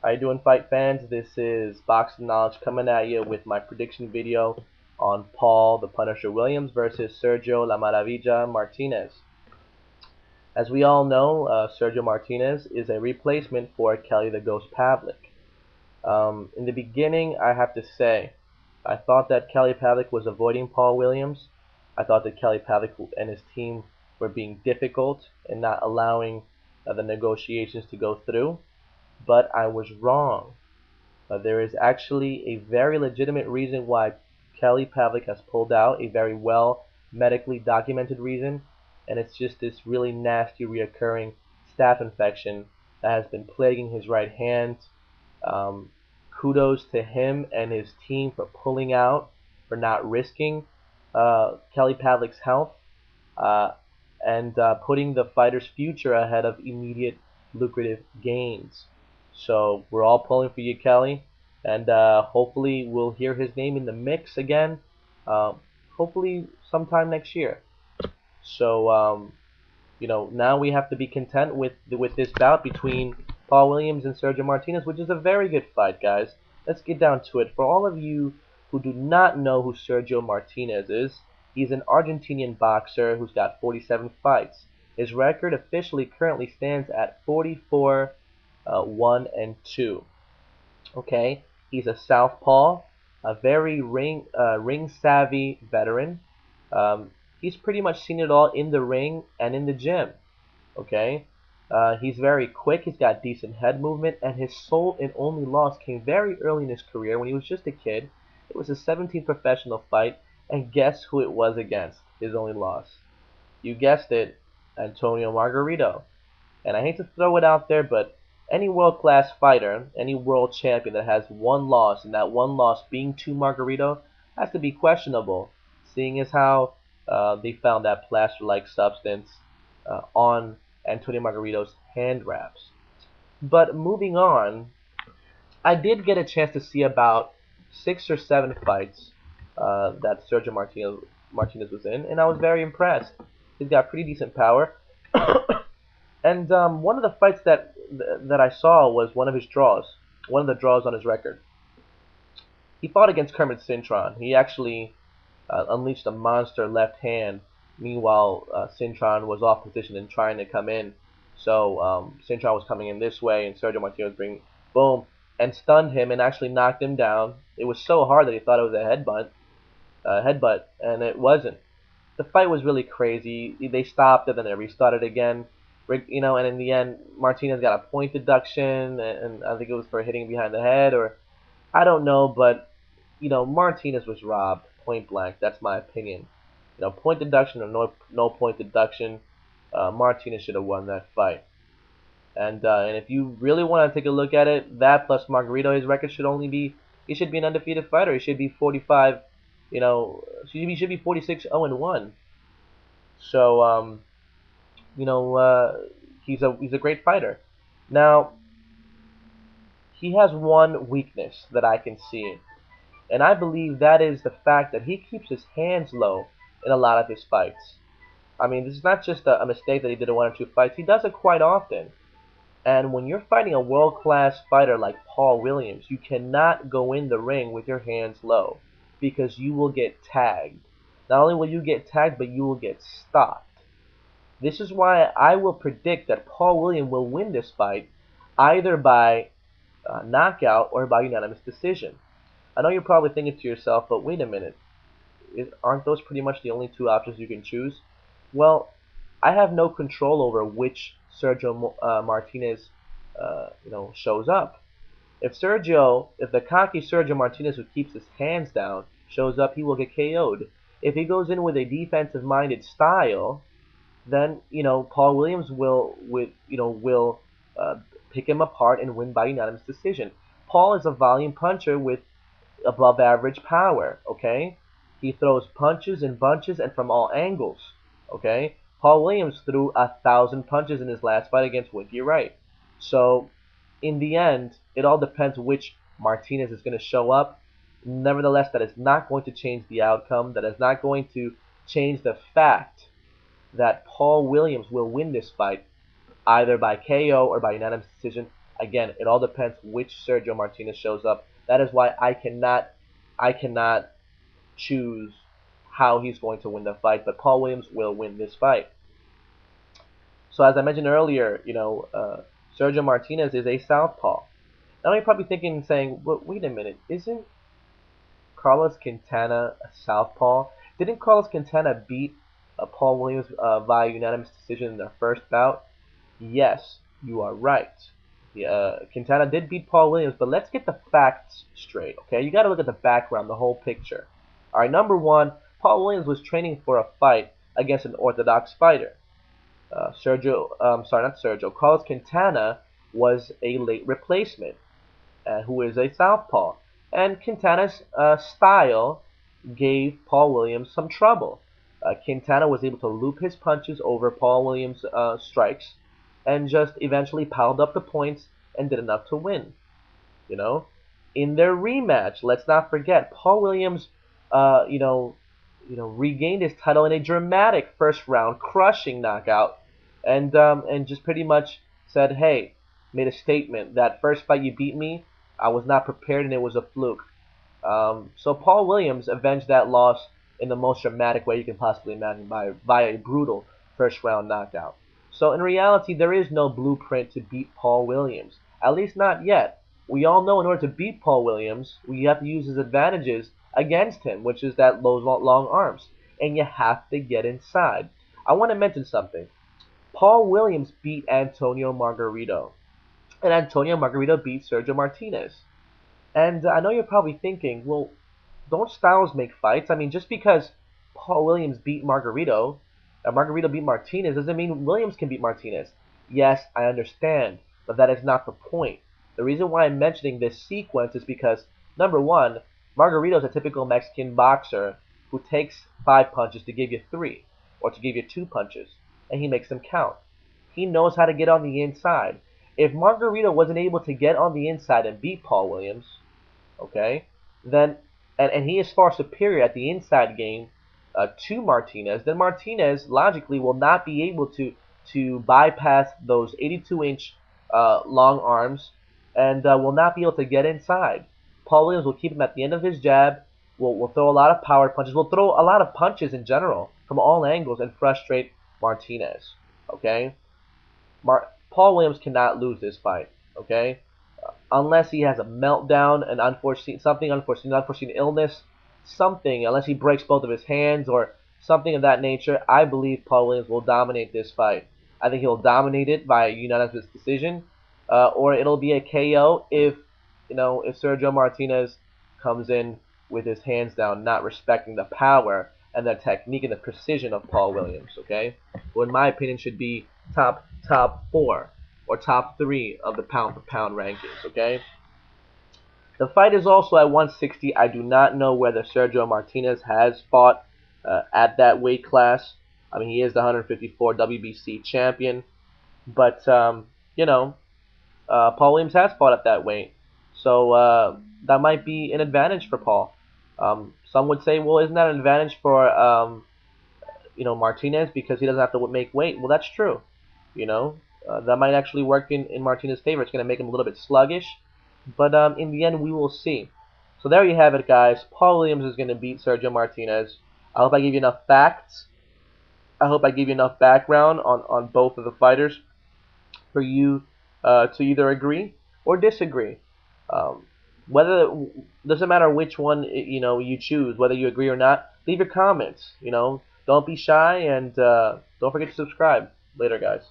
How you doing, fight fans? This is Boxing Knowledge coming at you with my prediction video on Paul the Punisher Williams versus Sergio La Maravilla Martinez. As we all know, Sergio Martinez is a replacement for Kelly the Ghost Pavlik. In the beginning, I have to say, I thought that Kelly Pavlik was avoiding Paul Williams. I thought that Kelly Pavlik and his team were being difficult and not allowing the negotiations to go through. But I was wrong. There is actually a very legitimate reason why Kelly Pavlik has pulled out, a very well medically documented reason, and it's just this really nasty reoccurring staph infection that has been plaguing his right hand. Um, Kudos to him and his team for pulling out, for not risking Kelly Pavlik's health, uh, and putting the fighter's future ahead of immediate lucrative gains. So we're all pulling for you, Kelly, and hopefully we'll hear his name in the mix again, uh, hopefully sometime next year. So now we have to be content with this bout between Paul Williams and Sergio Martinez, which is a very good fight, guys. Let's get down to it. For all of you who do not know who Sergio Martinez is, he's an Argentinian boxer who's got 47 fights. His record officially currently stands at 44 1-2. Okay, he's a southpaw, a very ring savvy veteran. He's pretty much seen it all in the ring and in the gym. Okay, he's very quick. He's got decent head movement, and his sole and only loss came very early in his career when he was just a kid. It was his 17th professional fight, and guess who it was against? His only loss. You guessed it, Antonio Margarito. And I hate to throw it out there, but any world-class fighter, any world champion that has one loss, and that one loss being to Margarito, has to be questionable, seeing as how they found that plaster-like substance on Antonio Margarito's hand wraps. But moving on, I did get a chance to see about 6 or 7 fights that Sergio Martinez was in, and I was very impressed. He's got pretty decent power. And one of the fights that I saw was one of his draws, one of the draws on his record. He fought against Kermit Cintron. He actually unleashed a monster left hand. Meanwhile, Cintron was off position and trying to come in. So Cintron was coming in this way, and Sergio Martinez bring boom and stunned him and actually knocked him down. It was so hard that he thought it was a headbutt, and it wasn't. The fight was really crazy. They stopped it, then they restarted again. And in the end, Martinez got a point deduction, and I think it was for hitting behind the head, or I don't know, but Martinez was robbed, point blank. That's my opinion. Point deduction or no point deduction, Martinez should have won that fight. And if you really want to take a look at it, that plus Margarito, his record he should be an undefeated fighter. He should be 45, he should be 46-0-1. So he's a great fighter. Now, he has one weakness that I can see, and I believe that is the fact that he keeps his hands low in a lot of his fights. I mean, this is not just a mistake that he did in 1 or 2 fights. He does it quite often. And when you're fighting a world-class fighter like Paul Williams, you cannot go in the ring with your hands low, because you will get tagged. Not only will you get tagged, but you will get stopped. This is why I will predict that Paul Williams will win this fight either by knockout or by unanimous decision. I know you're probably thinking to yourself, but wait a minute. Aren't those pretty much the only 2 options you can choose? Well, I have no control over which Sergio Martinez shows up. If the cocky Sergio Martinez who keeps his hands down shows up, he will get KO'd. If he goes in with a defensive-minded style, then Paul Williams will pick him apart and win by unanimous decision. Paul is a volume puncher with above average power. Okay, he throws punches and bunches and from all angles. Okay, Paul Williams threw 1,000 punches in his last fight against Winky Wright. So in the end, it all depends which Martinez is going to show up. Nevertheless, that is not going to change the outcome. That is not going to change the fact that Paul Williams will win this fight either by KO or by unanimous decision Again, it all depends which Sergio Martinez shows up. That is why I cannot choose how he's going to win the fight, but Paul Williams will win this fight. So as I mentioned earlier, Sergio Martinez is a southpaw. Now you're probably thinking, saying, "Wait a minute, isn't Carlos Quintana a southpaw? Didn't Carlos Quintana beat Paul Williams via unanimous decision in their first bout?" Yes, you are right. Quintana did beat Paul Williams, but let's get the facts straight, okay? You got to look at the background, the whole picture. All right, number one, Paul Williams was training for a fight against an orthodox fighter. Carlos Quintana was a late replacement, who is a southpaw. And Quintana's style gave Paul Williams some trouble. Quintana was able to loop his punches over Paul Williams' strikes and just eventually piled up the points and did enough to win. You know, in their rematch, let's not forget, Paul Williams, regained his title in a dramatic first round, crushing knockout, and just pretty much said, "Hey," made a statement, "that first fight you beat me, I was not prepared and it was a fluke." So Paul Williams avenged that loss in the most dramatic way you can possibly imagine by a brutal first round knockout. So in reality, there is no blueprint to beat Paul Williams, at least not yet. We all know in order to beat Paul Williams, we have to use his advantages against him, which is that those long arms, and you have to get inside. I want to mention something. Paul Williams beat Antonio Margarito, and Antonio Margarito beat Sergio Martinez. And I know you're probably thinking, well, don't styles make fights? I mean, just because Paul Williams beat Margarito beat Martinez, doesn't mean Williams can beat Martinez. Yes, I understand, but that is not the point. The reason why I'm mentioning this sequence is because, number one, Margarito is a typical Mexican boxer who takes 5 punches to give you 3, or to give you 2 punches, and he makes them count. He knows how to get on the inside. If Margarito wasn't able to get on the inside and beat Paul Williams, okay, then and he is far superior at the inside game to Martinez, then Martinez logically will not be able to bypass those 82-inch long arms and will not be able to get inside. Paul Williams will keep him at the end of his jab, will throw a lot of power punches, will throw a lot of punches in general from all angles and frustrate Martinez. Okay, Paul Williams cannot lose this fight. Okay, unless he has a meltdown, an unforeseen illness, something, unless he breaks both of his hands or something of that nature, I believe Paul Williams will dominate this fight. I think he'll dominate it by unanimous decision, or it'll be a KO if Sergio Martinez comes in with his hands down, not respecting the power and the technique and the precision of Paul Williams. Okay, who in my opinion should be top 4 or top 3 of the pound for pound rankings. Okay. The fight is also at 160. I do not know whether Sergio Martinez has fought at that weight class. I mean, he is the 154 WBC champion, but Paul Williams has fought at that weight, so that might be an advantage for Paul. Some would say, well, isn't that an advantage for Martinez because he doesn't have to make weight? Well, that's true. That might actually work in Martinez's favor. It's going to make him a little bit sluggish, but in the end, we will see. So there you have it, guys. Paul Williams is going to beat Sergio Martinez. I hope I gave you enough facts. I hope I gave you enough background on both of the fighters for you to either agree or disagree. Whether doesn't matter which one you choose, whether you agree or not. Leave your comments. Don't be shy, and don't forget to subscribe. Later, guys.